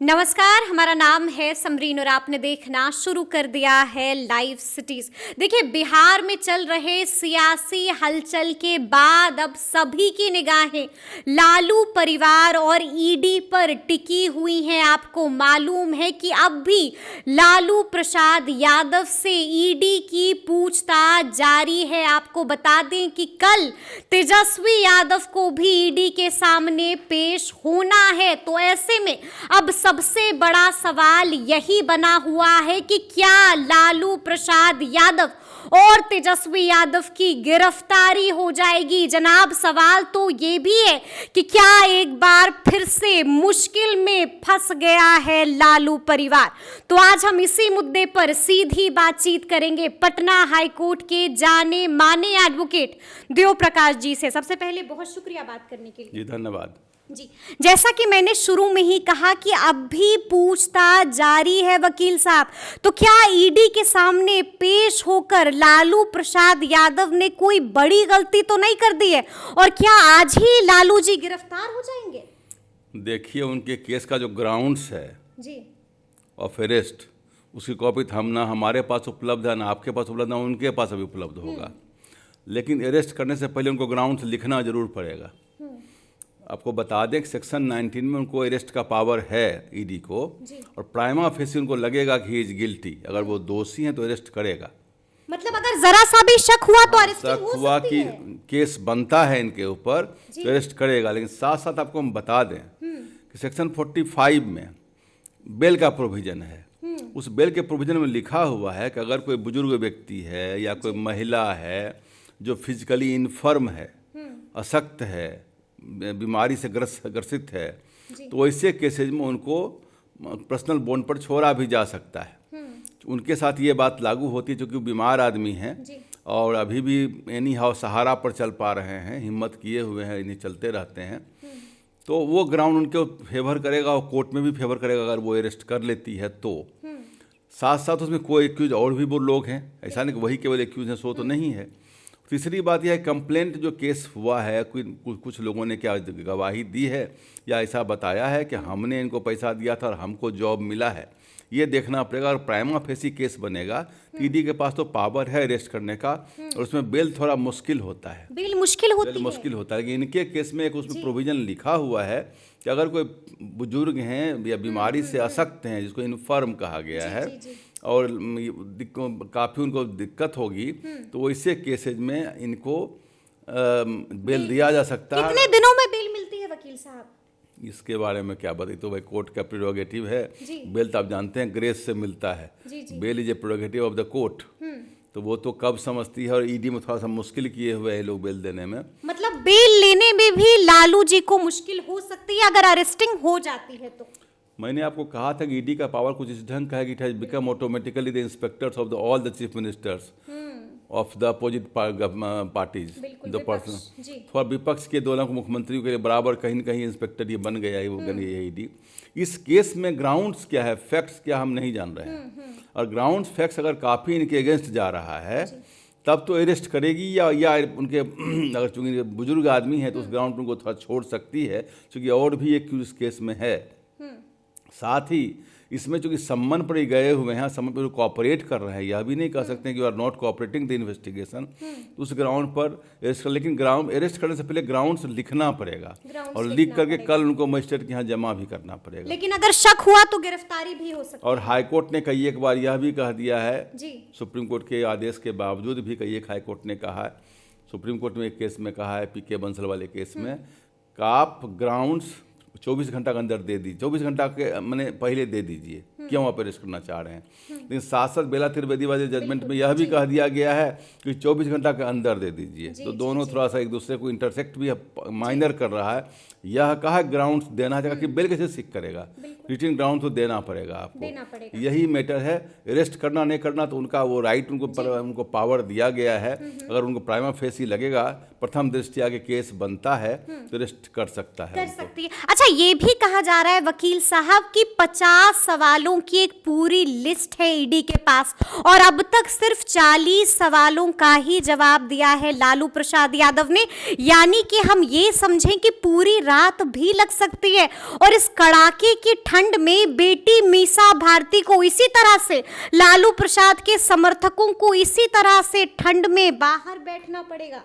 नमस्कार, हमारा नाम है समरीन और आपने देखना शुरू कर दिया है लाइव सिटीज। देखिए, बिहार में चल रहे सियासी हलचल के बाद अब सभी की निगाहें लालू परिवार और ईडी पर टिकी हुई हैं। आपको मालूम है कि अब भी लालू प्रसाद यादव से ईडी की पूछताछ जारी है। आपको बता दें कि कल तेजस्वी यादव को भी ईडी के सामने पेश होना है। तो ऐसे में अब सबसे बड़ा सवाल यही बना हुआ है कि क्या लालू प्रसाद यादव और तेजस्वी यादव की गिरफ्तारी हो जाएगी। जनाब, सवाल तो ये भी है कि क्या एक बार फिर से मुश्किल में फंस गया है लालू परिवार। तो आज हम इसी मुद्दे पर सीधी बातचीत करेंगे पटना हाईकोर्ट के जाने माने एडवोकेट देव प्रकाश जी से। सबसे पहले बहुत शुक्रिया बात करने के लिए। जी धन्यवाद। जी, जैसा कि मैंने शुरू में ही कहा कि अब भी पूछताछ जारी है वकील साहब, तो क्या ईडी के सामने पेश होकर लालू प्रसाद यादव ने कोई बड़ी गलती तो नहीं कर दी है, और क्या आज ही लालू जी गिरफ्तार हो जाएंगे? देखिए, उनके केस का जो ग्राउंड्स है जी ऑफ अरेस्ट, उसकी कॉपी हम ना हमारे पास उपलब्ध है, ना आपके पास उपलब्ध, ना उनके पास अभी उपलब्ध होगा। लेकिन अरेस्ट करने से पहले उनको ग्राउंड्स लिखना जरूर पड़ेगा। आपको बता दें कि सेक्शन 19 में उनको अरेस्ट का पावर है ईडी को, और प्राइमा फेसी उनको लगेगा कि ही इज गिल्टी। अगर वो दोषी हैं तो अरेस्ट करेगा। मतलब अगर जरा सा भी शक हुआ तो अरेस्ट शक हो हुआ सकती कि है। केस बनता है इनके ऊपर तो अरेस्ट करेगा। लेकिन साथ साथ आपको हम बता दें कि सेक्शन 45 में बेल का प्रोविजन है। उस बेल के प्रोविजन में लिखा हुआ है कि अगर कोई बुजुर्ग व्यक्ति है या कोई महिला है जो फिजिकली इनफर्म है, अशक्त है, बीमारी से ग्रसित है, तो ऐसे केसेज में उनको पर्सनल बॉन्ड पर छोड़ा भी जा सकता है। उनके साथ ये बात लागू होती है क्योंकि बीमार आदमी हैं और अभी भी एनी हाउ सहारा पर चल पा रहे हैं, हिम्मत किए हुए हैं, इन्हें चलते रहते हैं। तो वो ग्राउंड उनके फेवर करेगा और कोर्ट में भी फेवर करेगा अगर वो अरेस्ट कर लेती है तो। साथ साथ उसमें कोई एक्यूज और भी वो लोग हैं, ऐसा नहीं कि वही केवल एक्यूज हैं, सो तो नहीं है। तीसरी बात यह है, कंप्लेंट जो केस हुआ है, कुछ लोगों ने क्या गवाही दी है या ऐसा बताया है कि हमने इनको पैसा दिया था और हमको जॉब मिला है, ये देखना पड़ेगा। और प्राइमा फेसी केस बनेगा, ईडी के पास तो पावर है अरेस्ट करने का, और उसमें बेल थोड़ा मुश्किल होता है। बेल मुश्किल होता है। लेकिन इनके केस में एक उसमें प्रोविजन लिखा हुआ है कि अगर कोई बुजुर्ग हैं या बीमारी से अशक्त हैं, जिसको इनफर्म कहा गया है, और काफ़ी उनको दिक्कत होगी, तो वैसे केसेज में इनको बेल दिया जा सकता है। कितने दिनों में बेल मिलती है वकील साहब? इसके बारे में क्या बताइए, तो भाई कोर्ट का प्रेरोगेटिव है। बेल तो आप जानते हैं ग्रेस से मिलता है। Bail is a prerogative of the court. तो वो तो कब समझती है, और ईडी में थोड़ा सा मुश्किल किए हुए हैं लोग बेल देने में। मतलब बेल लेने में भी लालू जी को मुश्किल हो सकती है अगर अरेस्टिंग हो जाती है तो। मैंने आपको कहा था कि ईडी का पावर कुछ इस ढंग का है कि it has become automatically the inspectors of all the chief ministers of the opposite parties, the person. थोड़ा विपक्ष के दोनों मुख्यमंत्रियों के लिए बराबर कहीं न कहीं इंस्पेक्टर ये बन गया है, वो बन गई है ईडी। इस केस में ग्राउंड्स क्या है, फैक्ट्स क्या, हम नहीं जान रहे हैं। और ग्राउंड्स फैक्ट्स अगर काफ़ी इनके अगेंस्ट जा रहा है तब तो अरेस्ट करेगी, या उनके अगर चूंकि बुजुर्ग आदमी है तो उस ग्राउंड पर उनको थोड़ा छोड़ सकती है, क्योंकि और भी एक इस केस में है। साथ ही इसमें चूंकि सम्मन पर ही गए हुए हैं, सम्मन पर कोऑपरेट कर रहे हैं, यह भी नहीं कह सकते कि you are not cooperating the investigation, उस ग्राउंड पर अरेस्ट कर। लेकिन ग्राउंड अरेस्ट करने से पहले ग्राउंड्स लिखना पड़ेगा, और लिख करके कल उनको मजिस्ट्रेट के यहाँ जमा भी करना पड़ेगा। लेकिन अगर शक हुआ तो गिरफ्तारी भी हो सकती है। और हाईकोर्ट ने कई एक बार यह भी कह दिया है, सुप्रीम कोर्ट के आदेश के बावजूद भी कई एक हाईकोर्ट ने कहा है, सुप्रीम कोर्ट में एक केस में कहा है, पीके बंसल वाले केस में, कि आप ग्राउंड्स 24 घंटा के अंदर दे दीजिए, 24 घंटा के मैंने पहले दे दीजिए, क्यों आप अरेस्ट करना चाह रहे हैं। लेकिन साथ साथ बेला त्रिवेदी वाले जजमेंट में यह भी कह दिया गया है कि 24 घंटा के अंदर दे दीजिए। तो दोनों थोड़ा सा एक दूसरे को इंटरसेक्ट भी माइनर कर रहा है। यह कहा ग्राउंड्स देना चाहिए कि बेल कैसे सीख करेगा, रिटन ग्राउंड तो देना पड़ेगा आपको। यही मैटर है, अरेस्ट करना नहीं करना तो उनका वो राइट, उनको पावर दिया गया है। अगर उनको प्राइमा फेसी लगेगा, प्रथम दृष्टया के केस बनता है तो अरेस्ट कर सकता है। कर सकती है। अच्छा, अच्छा, ये भी कहा जा रहा है वकील साहब कि 50 सवालों की एक पूरी लिस्ट है ईडी के पास और अब तक सिर्फ 40 सवालों का ही जवाब दिया है लालू प्रसाद यादव ने। यानी कि हम ये समझें कि पूरी रात भी लग सकती है और इस कड़ाके की ठंड में बेटी मीसा भारती को इसी तरह से, लालू प्रसाद के समर्थकों को इसी तरह से ठंड में बाहर बैठना पड़ेगा।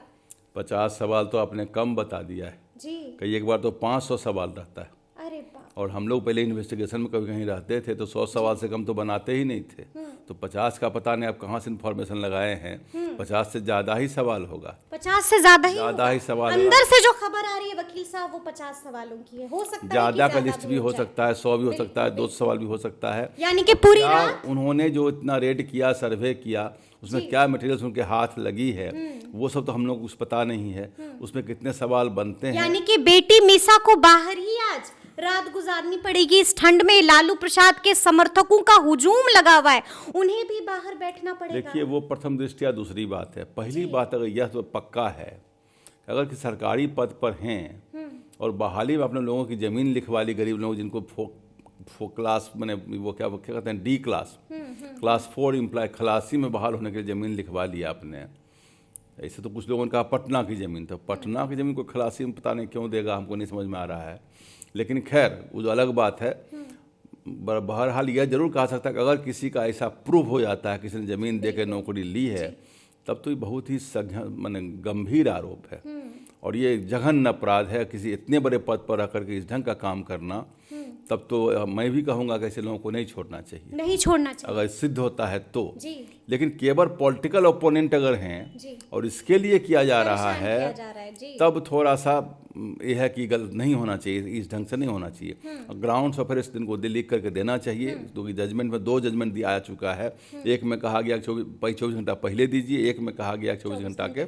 50 सवाल तो आपने कम बता दिया है जी। कई एक बार तो 500 सवाल रहता है। अरे बाप। और हम लोग पहले इन्वेस्टिगेशन में कभी कहीं रहते थे तो 100 सवाल से कम तो बनाते ही नहीं थे। तो 50 का पता नहीं आप कहाँ से इन्फॉर्मेशन लगाए हैं। 50 से ज़्यादा ही सवाल होगा। 50 से ज़्यादा ही सवाल अंदर से जो खबर आ रही है वकील साहब वो 50 सवालों की है। हो सकता है ज़्यादा का लिस्ट भी हो सकता है, 100 भी हो सकता है, 200 सवाल भी हो सकता है। यानी कि पूरी रात उन्होंने जो इतना रेड किया, सर्वे किया, उसमें क्या मटेरियल्स उनके हाथ लगी है वो सब तो हम लोग कुछ पता नहीं है। उसमें कितने सवाल बनते हैं। यानी कि बेटी मीसा को बाहर ही आज रात गुजारनी पड़ेगी इस ठंड में। लालू प्रसाद के समर्थकों का हुजूम लगा हुआ है, उन्हें भी बाहर बैठना पड़ेगा। देखिए वो प्रथम दृष्टया दूसरी बात है। पहली बात अगर यह तो पक्का है अगर कि सरकारी पद पर हैं और बहाली में अपने लोगों की ज़मीन लिखवा ली, गरीब लोग जिनको क्लास मैंने वो क्या कहते हैं डी क्लास 4 एम्प्लॉय खलासी में बहाल होने के लिए ज़मीन लिखवा लिया आपने। ऐसे तो कुछ लोगों ने कहा पटना की ज़मीन, तो पटना की ज़मीन को खलासी में पता नहीं क्यों देगा, हमको नहीं समझ में आ रहा है। लेकिन खैर वो जो अलग बात है। बहरहाल यह जरूर कहा सकता है कि अगर किसी का ऐसा प्रूव हो जाता है किसी ने ज़मीन दे के नौकरी ली है तब तो ये बहुत ही माने गंभीर आरोप है और ये जघन्य अपराध है किसी इतने बड़े पद पर रह करके इस ढंग का काम करना। तब तो मैं भी कहूँगा कि ऐसे लोगों को नहीं छोड़ना चाहिए, नहीं छोड़ना चाहिए अगर सिद्ध होता है तो जी। लेकिन केवल पॉलिटिकल ओपोनेंट अगर हैं और इसके लिए किया जा रहा है तब थोड़ा सा यह है कि गलत नहीं होना चाहिए, इस ढंग से नहीं होना चाहिए। ग्राउंड्स ऑफ अरेस्ट इनको लिख करके देना चाहिए क्योंकि जजमेंट में 2 जजमेंट दिया आ चुका है। एक में कहा गया 24 घंटा पहले दीजिए, एक में कहा गया 24 घंटा के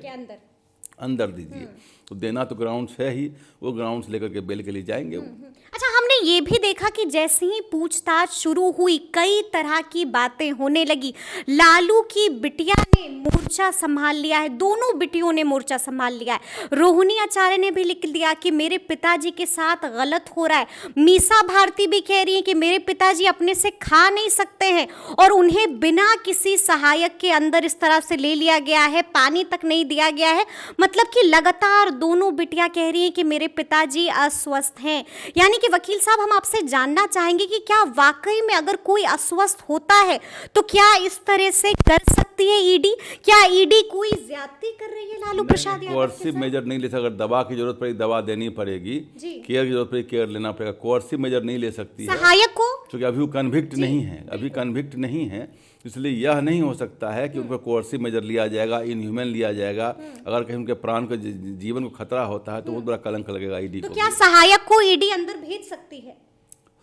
अंदर दीजिए। तो देना तो ग्राउंड्स है ही, वो ग्राउंड्स लेकर के बेल के लिए जाएंगे वो। अच्छा, हमने ये भी देखा कि जैसे ही पूछताछ शुरू हुई कई तरह की बातें होने लगी। लालू की बिटिया ने मोर्चा संभाल लिया है, दोनों बिटियों ने मोर्चा संभाल लिया है। रोहिणी आचार्य ने भी लिख दिया कि मेरे पिताजी के साथ गलत हो रहा है। मीसा भारती भी कह रही है कि मेरे पिताजी अपने से खा नहीं सकते हैं और उन्हें बिना किसी सहायक के अंदर इस तरह से ले लिया गया है, पानी तक नहीं दिया गया है। मतलब कि लगातार दोनों बिटियां कह रही हैं कि मेरे पिताजी अस्वस्थ हैं। यानी कि वकील साहब हम आपसे जानना चाहेंगे कि क्या वाकई में अगर कोई अस्वस्थ होता है तो क्या इस तरह से कर सकती है ईडी? क्या ईडी कोई ज्यादती कर रही है लालू प्रसाद यादव? कोर्सिव मेजर नहीं ले सकता। अगर दवा की जरूरत पड़ेगी दवा देनी पड़ेगी, केयर की जरूरत पड़ेगी केयर लेना पड़ेगा। कोर्सिव मेजर नहीं ले सकती है सहायक को, क्योंकि अभी वो कन्विक्ट नहीं है, अभी कन्विक्ट नहीं है, इसलिए यह नहीं हो सकता है कि उनको कोर्सिव मेजर लिया जाएगा, इनह्यूमन लिया जाएगा। अगर कहीं उनके प्राण को जीवन को खतरा होता है तो बहुत बड़ा कलंक लगेगा ईडी को। तो क्या सहायक को ईडी अंदर भेज सकती है?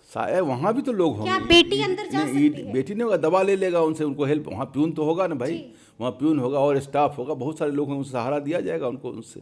शायद वहाँ भी तो लोग होंगे। क्या बेटी अंदर जा सकती है? बेटी नहीं होगा, दवा ले लेगा उनसे, उनको हेल्प, वहाँ प्यून तो होगा ना भाई, वहाँ प्यून होगा और स्टाफ होगा, बहुत सारे लोग हैं, उनसे सहारा दिया जाएगा उनको उनसे।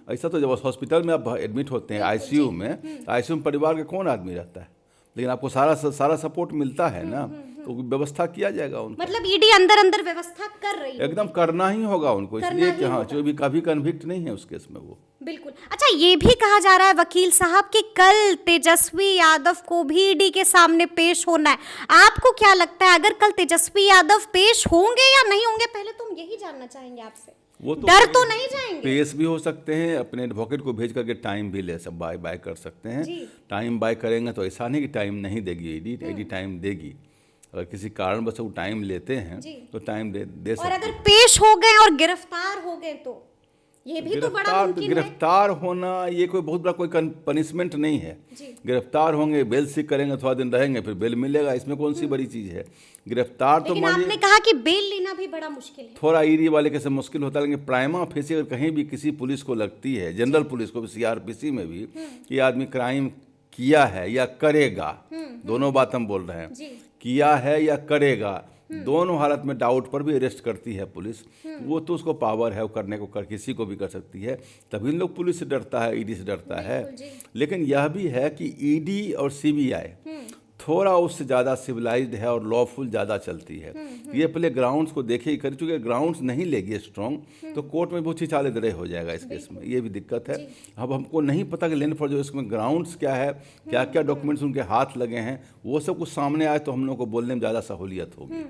ऐसा तो जब हॉस्पिटल में आप एडमिट होते हैं आईसीयू में, आईसीयू में परिवार के कौन आदमी रहता है, लेकिन आपको सारा सपोर्ट मिलता है ना, तो व्यवस्था किया जाएगा उनको। मतलब ईडी अंदर व्यवस्था कर रही है, एकदम करना ही होगा उनको, इसलिए कि हाँ जो भी कभी कन्विक्ट नहीं है उस केस में वो। बिल्कुल। अच्छा, ये भी कहा जा रहा है वकील साहब कि कल तेजस्वी यादव को भी ईडी के सामने पेश होना है। आपको क्या लगता है अगर कल तेजस्वी यादव पेश होंगे या नहीं होंगे? पहले तो हम यही जानना चाहेंगे आपसे। वो तो डर तो नहीं जाएंगे? पेश भी हो सकते हैं, अपने एडवोकेट को भेज करके टाइम भी ले सब बाय कर सकते हैं। टाइम बाय करेंगे तो ऐसा नहीं कि टाइम नहीं देगी ईडी टाइम देगी। अगर किसी कारण बस वो टाइम लेते हैं तो टाइम दे सकते हैं। और अगर पेश हो गए और गिरफ्तार हो गए तो ये भी तो बड़ा मुमकिन है। गिरफ्तार होना ये कोई बहुत बड़ा कोई पनिशमेंट नहीं है। गिरफ्तार होंगे, बेल सीख करेंगे, थोड़ा दिन रहेंगे, फिर बेल मिलेगा, इसमें कौन सी बड़ी चीज है। गिरफ्तार तो आपने कहा कि बेल लेना भी बड़ा मुश्किल है। थोड़ा ईडी वाले कैसे मुश्किल होता है, लेकिन प्राइमा फेसी अगर कहीं भी किसी पुलिस को लगती है, जनरल पुलिस को भी, सीआरपीसी में भी, कि आदमी क्राइम किया है या करेगा, दोनों बात हम बोल रहे हैं, किया है या करेगा, दोनों हालत में डाउट पर भी अरेस्ट करती है पुलिस। वो तो उसको पावर है वो करने को, किसी को भी कर सकती है। तभी लोग पुलिस से डरता है, ईडी से डरता है। लेकिन यह भी है कि ईडी और सीबीआई थोड़ा उससे ज़्यादा सिविलाइज्ड है और लॉफुल ज़्यादा चलती है। ये पहले ग्राउंड्स को देखे ही कर, चूँकि ग्राउंड्स नहीं लेगी स्ट्रॉन्ग तो कोर्ट में बहुत छिछाले दरे हो जाएगा इस केस में, ये भी दिक्कत है। अब हमको नहीं पता कि लेने पर जो इसमें ग्राउंड्स क्या है, क्या क्या डॉक्यूमेंट्स उनके हाथ लगे हैं, वो सब कुछ सामने आए तो हम लोग को बोलने में ज़्यादा सहूलियत होगी।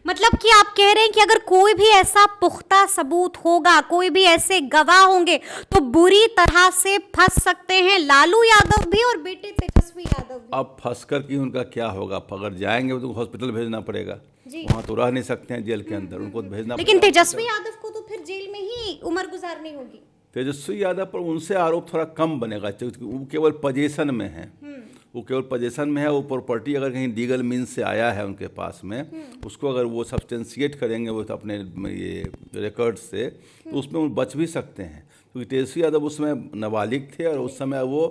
मतलब कि आप कह रहे हैं कि अगर कोई भी ऐसा पुख्ता सबूत होगा, कोई भी ऐसे गवाह होंगे तो बुरी तरह से फंस सकते हैं लालू यादव भी और बेटे तेजस्वी यादव भी। अब फंस कर कि उनका क्या होगा, अगर जाएंगे तो हॉस्पिटल भेजना पड़ेगा, वहाँ तो रह नहीं सकते हैं जेल के अंदर, उनको भेजना। लेकिन तेजस्वी यादव को तो फिर जेल में ही उम्र गुजारनी होगी। तेजस्वी यादव पर उनसे आरोप थोड़ा कम बनेगा, क्योंकि वो केवल पोजीशन में है, वो केवल पोजीशन में है। वो प्रॉपर्टी अगर कहीं लीगल मीन से आया है उनके पास में, उसको अगर वो सब्सटेंशिएट करेंगे वो अपने ये रिकॉर्ड से, तो उसमें वो बच भी सकते हैं। क्योंकि तेजस्वी यादव उसमें नाबालिग थे और उस समय वो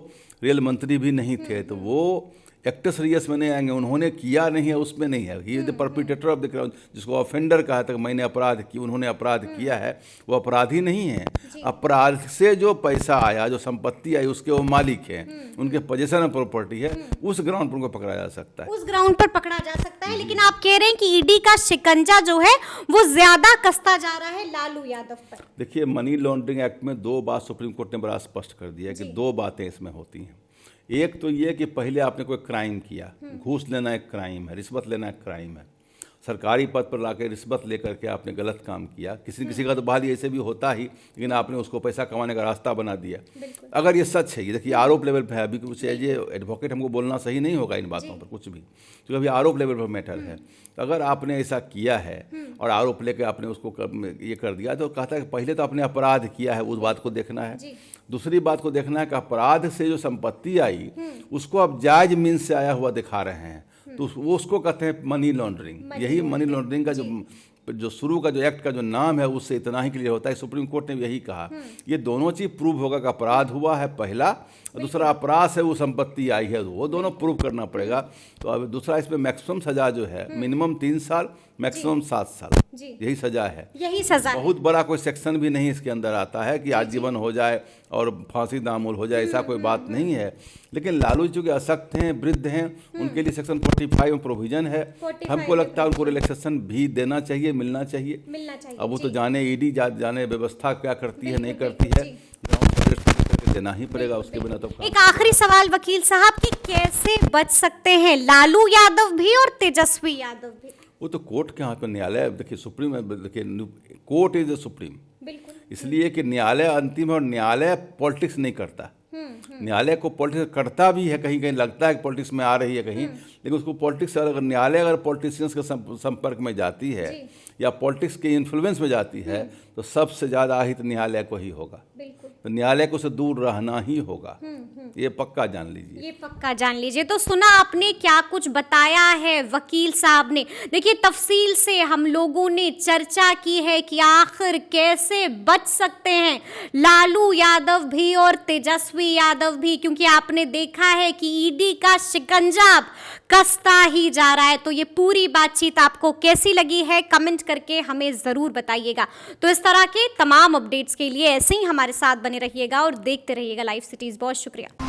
रेल मंत्री भी नहीं थे, तो वो एक्टस रियस में नहीं आएंगे। उन्होंने किया नहीं है उसमें नहीं है, he is the perpetrator of the crime, जिसको ऑफेंडर कहा था, मैंने अपराध किया, उन्होंने अपराध किया है, वो अपराधी नहीं है। अपराध से जो पैसा आया, जो संपत्ति आई, उसके वो मालिक हैं, उनके पोजीशन में प्रॉपर्टी है, उस ग्राउंड पर उनको पकड़ा जा सकता है, उस ग्राउंड पर पकड़ा जा सकता है। लेकिन आप कह रहे हैं कि ईडी का शिकंजा जो है वो ज्यादा कसता जा रहा है लालू यादव पर। देखिए, मनी लॉन्ड्रिंग एक्ट में दो बात सुप्रीम कोर्ट ने बड़ा स्पष्ट कर दिया कि दो बातें इसमें होती हैं। एक तो ये कि पहले आपने कोई क्राइम किया, घूस लेना एक क्राइम है, रिश्वत लेना एक क्राइम है, सरकारी पद पर लाके रिश्वत लेकर के आपने गलत काम किया। किसी का तो बहाली ऐसे भी होता ही, लेकिन आपने उसको पैसा कमाने का रास्ता बना दिया। अगर ये सच है, ये देखिए आरोप लेवल पर है, अभी कुछ ये एडवोकेट हमको बोलना सही नहीं होगा इन बातों पर कुछ भी, क्योंकि अभी आरोप लेवल पर मैटर है। तो अगर आपने ऐसा किया है और आरोप लेकर आपने उसको ये कर दिया, तो कहता है कि पहले तो आपने अपराध किया है, उस बात को देखना है। दूसरी बात को देखना है कि अपराध से जो संपत्ति आई उसको आप जायज मीन्स से आया हुआ दिखा रहे हैं, तो वो उसको कहते हैं मनी लॉन्ड्रिंग। यही मनी लॉन्ड्रिंग का जो शुरू का जो एक्ट का जो नाम है उससे इतना ही क्लियर होता है। सुप्रीम कोर्ट ने यही कहा, ये दोनों चीज प्रूव होगा कि अपराध हुआ है पहला, और दूसरा अपराध से वो संपत्ति आई है, वो दोनों प्रूव करना पड़ेगा। तो अब दूसरा इसमें मैक्सिमम सजा जो है मिनिमम 3 साल, मैक्सिमम 7 साल, यही सजा है। यही सजा बहुत बड़ा कोई सेक्शन भी नहीं इसके अंदर आता है कि आजीवन हो जाए और फांसी दामूल हो जाए, ऐसा कोई बात नहीं है। लेकिन लालू जी चूंकि असक्त हैं, वृद्ध हैं, उनके लिए सेक्शन 45 में प्रोविजन है। हमको लगता है उनको रिलैक्सेशन भी देना चाहिए, मिलना चाहिए। अब वो तो जाने ईडी जाने व्यवस्था क्या करती है नहीं करती है, देना ही पड़ेगा, उसके बिना तो। एक आखिरी सवाल वकील साहब कि कैसे बच सकते हैं लालू यादव भी और तेजस्वी यादव भी? वो तो कोर्ट के हाथ में, न्यायालय देखिए सुप्रीम, देखिए कोर्ट इज द सुप्रीम, इसलिए कि न्यायालय अंतिम है और न्यायालय पॉलिटिक्स नहीं करता। न्यायालय को पॉलिटिक्स करता भी है, कहीं कहीं लगता है कि पॉलिटिक्स में आ रही है कहीं, लेकिन उसको पॉलिटिक्स, अगर न्यायालय अगर पॉलिटिशियंस के संपर्क में जाती है या पॉलिटिक्स के इन्फ्लुएंस में जाती है तो सबसे ज़्यादा अहित न्यायालय को ही होगा। तो न्यायालय को से दूर रहना ही होगा, ये पक्का जान लीजिए, ये पक्का जान लीजिए। तो सुना आपने क्या कुछ बताया है वकील साहब ने। देखिए तफसील से हम लोगों ने चर्चा की है कि आखिर कैसे बच सकते हैं लालू यादव भी और तेजस्वी यादव भी, क्योंकि आपने देखा है कि ईडी का शिकंजा अब कसता ही जा रहा है। तो ये पूरी बातचीत आपको कैसी लगी है कमेंट करके हमें ज़रूर बताइएगा। तो इस तरह के तमाम अपडेट्स के लिए ऐसे ही हमारे साथ बने रहिएगा और देखते रहिएगा लाइव सिटीज़। बहुत शुक्रिया।